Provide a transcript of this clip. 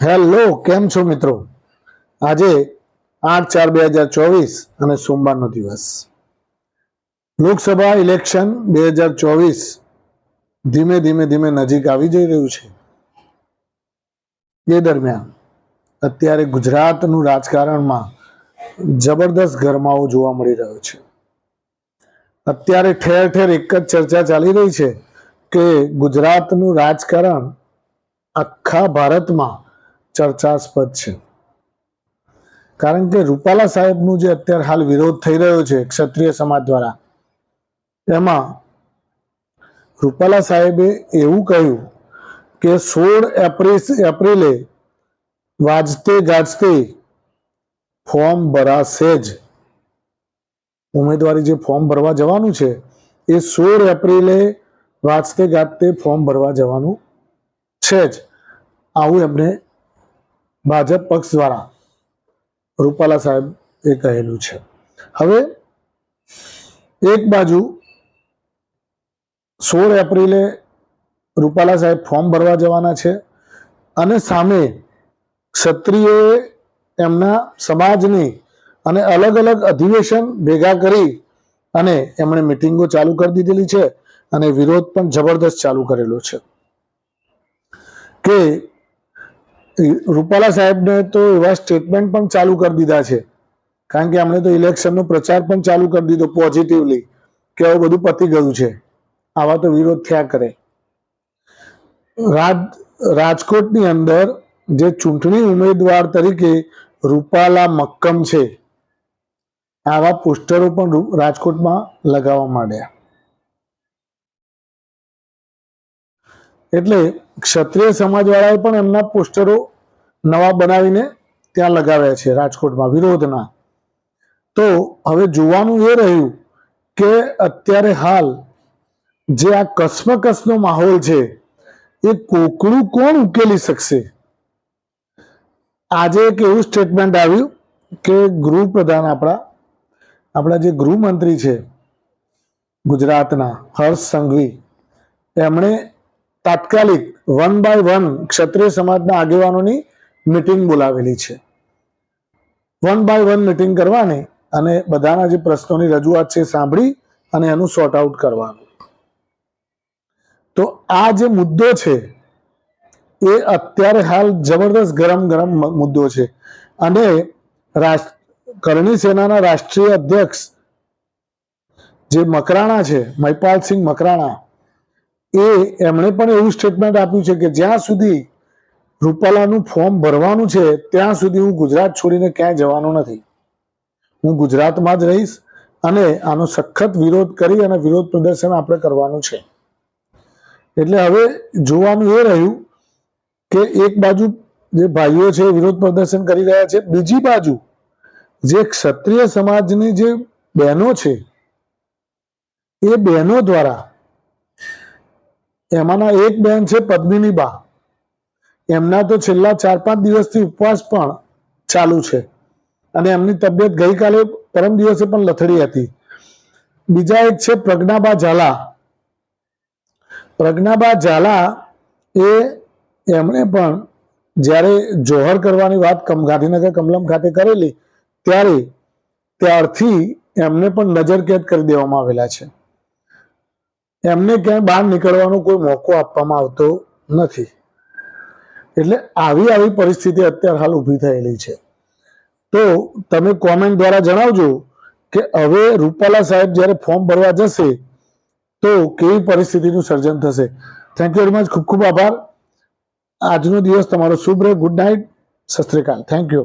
Hello, કેમ છો મિત્રો? આજે 8/4/2024 અને સોમવારનો દિવસ. લોકસભા ઇલેક્શન 2024 ધીમે ધીમે નજીક આવી જઈ રહ્યું છે. એ દરમિયાન અત્યારે ગુજરાતનું રાજકારણમાં જબરદસ્ત ગરમાવો જોવા મળી રહ્યો છે. અત્યારે ઠેર ઠેર એક જ ચર્ચા ચાલી રહી છે કે ગુજરાતનું રાજકારણ આખા ભારતમાં ચર્ચાસ્પદ છે. કારણ કે રૂપાલા સાહેબનું જે અત્યારે હાલ વિરોધ થઈ રહ્યો છે ક્ષત્રિય સમાજ દ્વારા, એમાં રૂપાલા સાહેબે એવું કહ્યું કે 16 એપ્રિલે વાજતે ગાજતે ફોર્મ ભરાશે જ. ઉમેદવારી જે ફોર્મ ભરવા જવાનું છે એ 16 એપ્રિલે વાજતે ગાજતે ફોર્મ ભરવા જવાનું છે જ, આવું એમને ભાજપ પક્ષ દ્વારા રૂપાલા સાહેબ એ કહેલું છે. હવે એક બાજુ 16 એપ્રિલે રૂપાલા સાહેબ ફોર્મ ભરવા જવાના છે અને સામે ક્ષત્રિયોએ એમના સમાજની અને અલગ અલગ અધિવેશન ભેગા કરી અને એમણે મિટિંગો ચાલુ કરી દીધેલી છે અને વિરોધ પણ જબરદસ્ત ચાલુ કરેલો છે. કે રૂપાલા સાહેબને તો એવા સ્ટેટમેન્ટ પણ ચાલુ કરી દીધા છે, કારણ કે એમણે તો ઇલેક્શનનો પ્રચાર પણ ચાલુ કરી દીધો પોઝિટિવલી કે હવે બધું પતી ગયું છે, આવા તો વિરોધ થયા કરે. રાજકોટની અંદર જે ચૂંટણી ઉમેદવાર તરીકે રૂપાલા મક્કમ છે, આવા પોસ્ટરો પણ રાજકોટમાં લગાવવા માંડ્યા. એટલે ક્ષત્રિય સમાજ વાળાએ પણ એમના પોસ્ટરો નવા બનાવીને ત્યાં લગાવ્યા છે રાજકોટમાં વિરોધના. તો હવે જોવાનું એ રહ્યું કે અત્યારે હાલ જે આ કસમકસનો માહોલ છે એ કોકડું કોણ ઉકેલી શકશે. આજે એક એવું સ્ટેટમેન્ટ આવ્યું કે ગૃહપ્રધાન આપણા જે ગૃહમંત્રી છે ગુજરાતના હર્ષ સંઘવી, એમણે તાત્કાલિક 1 by 1 ક્ષત્રિય સમાજના આગેવાનોની મિટિંગ બોલાવેલી છે. 1 by 1 મિટિંગ કરવાની અને બધાના જે પ્રશ્નોની રજૂઆત છે સાંભળી અને એનું સોર્ટ આઉટ કરવાનું. તો આ જે મુદ્દો છે એ અત્યારે હાલ જબરદસ્ત ગરમ મુદ્દો છે અને કરણી સેનાના રાષ્ટ્રીય અધ્યક્ષ જે મકરાણા છે, મહિપાલસિંહ મકરાણા, એમણે પણ એવું સ્ટેટમેન્ટ આપ્યું છે કે જ્યાં સુધી રૂપાલાનું ફોર્મ ભરવાનું છે ત્યાં સુધી હું ગુજરાત છોડીને ક્યાંય જવાનો નથી. હું ગુજરાતમાં જ રહીશ અને આનો સખત વિરોધ કરી અને વિરોધ પ્રદર્શન આપણે કરવાનું છે. એટલે હવે જોવાનું એ રહ્યું કે એક બાજુ જે ભાઈઓ છે વિરોધ પ્રદર્શન કરી રહ્યા છે, બીજી બાજુ જે ક્ષત્રિય સમાજની જે બહેનો છે એ બહેનો દ્વારા, એમાંના એક બહેન છે પદ્મિની બા, એમના તો છેલ્લા 4-5 દિવસથી ઉપવાસ પણ ચાલુ છે અને એમની તબિયત ગઈકાલે પરમ દિવસે પણ લથડી હતી. બીજા એક છે પ્રજ્ઞાબા ઝાલા. પ્રજ્ઞાબા ઝાલા એમણે પણ જ્યારે જોહર કરવાની વાત ગાંધીનગર કમલમ ખાતે કરેલી ત્યારથી એમને પણ નજરકેદ કરી દેવામાં આવેલા છે. એમને ક્યાંય બહાર નીકળવાનો કોઈ મોકો આપવામાં આવતો નથી. એટલે આવી પરિસ્થિતિ અત્યારે હાલ ઊભી થયેલી છે. તો તમે કોમેન્ટ દ્વારા જણાવજો કે હવે રૂપાલા સાહેબ જ્યારે ફોર્મ ભરવા જશે તો કેવી પરિસ્થિતિનું સર્જન થશે. Thank you very much. ખૂબ ખૂબ આભાર. આજનો દિવસ તમારો શુભ રહે. Good night. સત શ્રી અકાલ. Thank you.